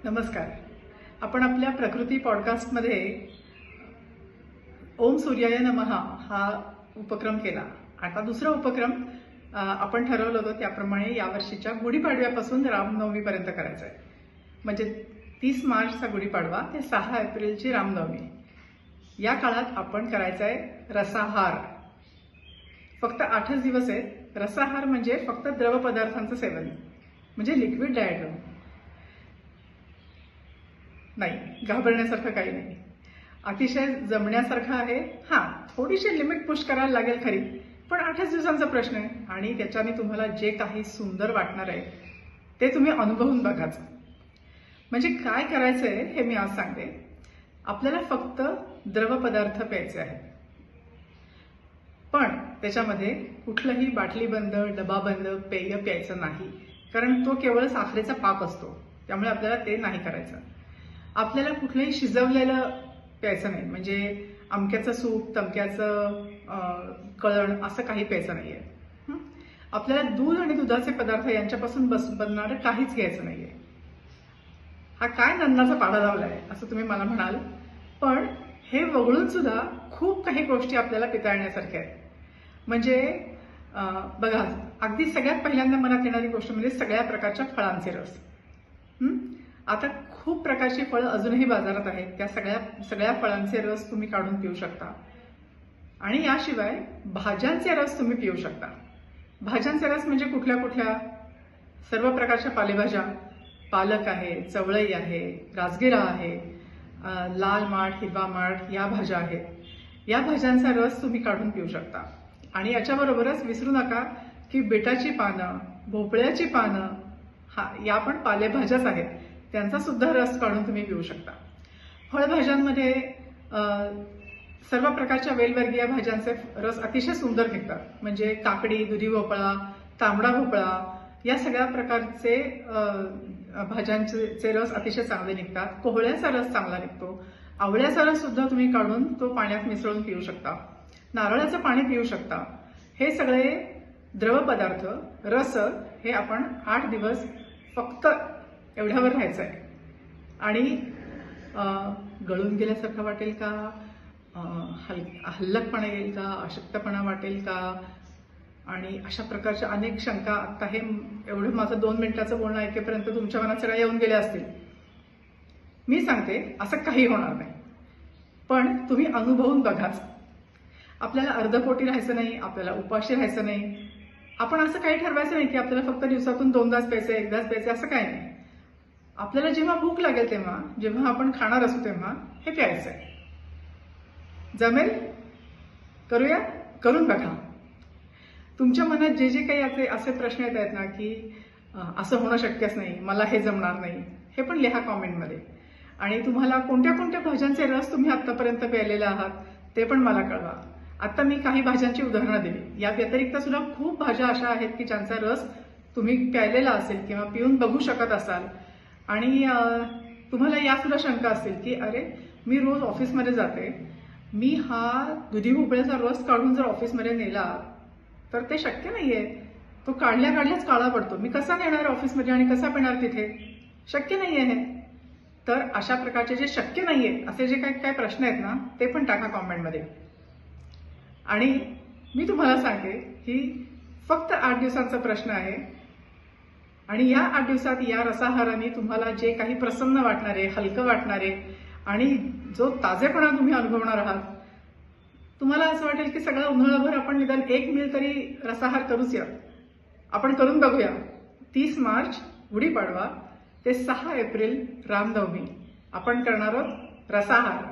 नमस्कार. आपण आपल्या प्रकृती पॉडकास्टमध्ये ओम सूर्याय नमः हा उपक्रम केला. आता दुसरा उपक्रम आपण ठरवलं होतं त्याप्रमाणे यावर्षीच्या गुढीपाडव्यापासून रामनवमीपर्यंत करायचा आहे. म्हणजे 30 मार्चचा गुढीपाडवा ते 6 एप्रिलची रामनवमी या काळात आपण करायचा आहे रसाहार. फक्त 8च दिवस आहेत. रसाहार म्हणजे फक्त द्रव पदार्थांचं सेवन, म्हणजे लिक्विड डाएट नाही. घाबरण्यासारखं काही नाही, अतिशय जमण्यासारखं आहे. थोडीशी लिमिट पुश करायला लागेल खरी, पण 8च दिवसांचा प्रश्न आहे आणि त्याच्याने तुम्हाला जे काही सुंदर वाटणार आहे ते तुम्ही अनुभवून बघाच. म्हणजे काय करायचंय हे मी आज सांगते. आपल्याला फक्त द्रव पदार्थ प्यायचे आहेत, पण त्याच्यामध्ये कुठलंही बाटलीबंद डबाबंद पेय प्यायचं नाही, कारण तो केवळ साखरेचा पाक असतो. त्यामुळे आपल्याला ते नाही करायचं. आपल्याला कुठलंही शिजवलेलं प्यायचं नाही, म्हणजे अमक्याचं सूप तमक्याचं कळण असं काही प्यायचं नाहीये. आपल्याला दूध आणि दुधाचे पदार्थ यांच्यापासून बनणारं काहीच घ्यायचं नाहीये. हा काय नन्नाचा पाढा लावलाय असं तुम्ही मला म्हणाल, पण हे वगळून सुद्धा खूप काही गोष्टी आपल्याला पिताळण्यासारख्या आहेत. म्हणजे बघा, अगदी सगळ्यात पहिल्यांदा मनात येणारी गोष्ट म्हणजे सगळ्या प्रकारच्या फळांचे रस. आता खूप प्रकारची फळं अजूनही बाजारात आहेत. त्या सगळ्या फळांचे रस तुम्ही काढून पिऊ शकता. आणि याशिवाय भाज्यांचे रस तुम्ही पिऊ शकता. भाज्यांचे रस म्हणजे कुठल्या कुठल्या? सर्व प्रकारच्या पालेभाज्या, पालक आहे, चवळई आहे, राजगिरा आहे, लाल माठ, हिरवा माठ या भाज्या आहेत. या भाज्यांचा रस तुम्ही काढून पिऊ शकता. आणि याच्याबरोबरच विसरू नका की बेटाची पानं, भोपळ्याची पानं, या पण पालेभाज्याच आहेत, त्यांचा सुद्धा रस काढून तुम्ही पिऊ शकता. फळभाज्यांमध्ये सर्व प्रकारच्या वेलवर्गीय भाज्यांचे रस अतिशय सुंदर निघतात. म्हणजे काकडी, दुधी भोपळा, तांबडा भोपळा या सगळ्या प्रकारचे भाज्यांचे रस अतिशय चांगले निघतात. कोहळ्याचा रस चांगला निघतो. आवळ्याचा रस सुद्धा तुम्ही काढून तो पाण्यात मिसळून पिऊ शकता. नारळाचं पाणी पिऊ शकता. हे सगळे द्रव पदार्थ रस हे आपण 8 दिवस फक्त एवढ्यावर राहायचं आहे. आणि गळून गेल्यासारखं वाटेल का? हल्लकपणा येईल का? अशक्तपणा वाटेल का? आणि अशा प्रकारच्या अनेक शंका आता हे एवढं माझं 2 मिनिटाचं बोलणं ऐकेपर्यंत तुमच्या मनात सगळ्या येऊन गेल्या असतील. मी सांगते असं काही होणार नाही, पण तुम्ही अनुभवून बघाच. आपल्याला अर्धपोटी राहायचं नाही, आपल्याला उपाशी राहायचं नाही. आपण असं काही ठरवायचं नाही की आपल्याला फक्त दिवसातून 2दाच प्यायचे, 1दाच प्यायचे, असं काही नाही. आपल्याला जेव्हा भूक लागेल तेव्हा, जेव्हा आपण खाणार असू तेव्हा हे प्यायचं आहे. जमेल? करूया? करून बघा. तुमच्या मनात जे जे काही असे प्रश्न येत आहेत ना की असं होणं शक्यच नाही, मला हे जमणार नाही, हे पण लिहा कॉमेंटमध्ये. आणि तुम्हाला कोणत्या कोणत्या भाज्यांचे रस तुम्ही आतापर्यंत प्यायलेले आहात ते पण मला कळवा. आता मी काही भाज्यांची उदाहरणं दिली. या व्यतिरिक्त सुद्धा खूप भाज्या अशा आहेत की ज्यांचा रस तुम्ही प्यायलेला असेल किंवा पिऊन बघू शकत असाल. आणि तुम्हाला या सुद्धा शंका असतील की अरे, मी रोज ऑफिसमध्ये जाते, मी हा दुधी भोपळ्याचा रस काढून जर ऑफिसमध्ये नेला तर ते शक्य नाहीये. तो काढल्याच काळा पडतो. मी कसा नेणार ऑफिसमध्ये आणि कसा पिणार तिथे? शक्य नाहीये हे. तर अशा प्रकारचे जे शक्य नाहीये असे जे काही प्रश्न आहेत ना ते पण टाका कॉमेंटमध्ये. आणि मी तुम्हाला सांगते की फक्त 8 दिवसांचा प्रश्न आहे. आणि या 8 दिवसात या रसाहाराने तुम्हाला जे काही प्रसन्न वाटणारे, हलकं वाटणारे आणि जो ताजेपणा तुम्ही अनुभवणार आहात, तुम्हाला असं वाटेल की सगळा उन्हाळाभर आपण निदान 1 मील तरी रसाहार करूच या. आपण करून बघूया. 30 मार्च गुढीपाडवा ते 6 एप्रिल रामनवमी आपण करणार आहोत रसाहार.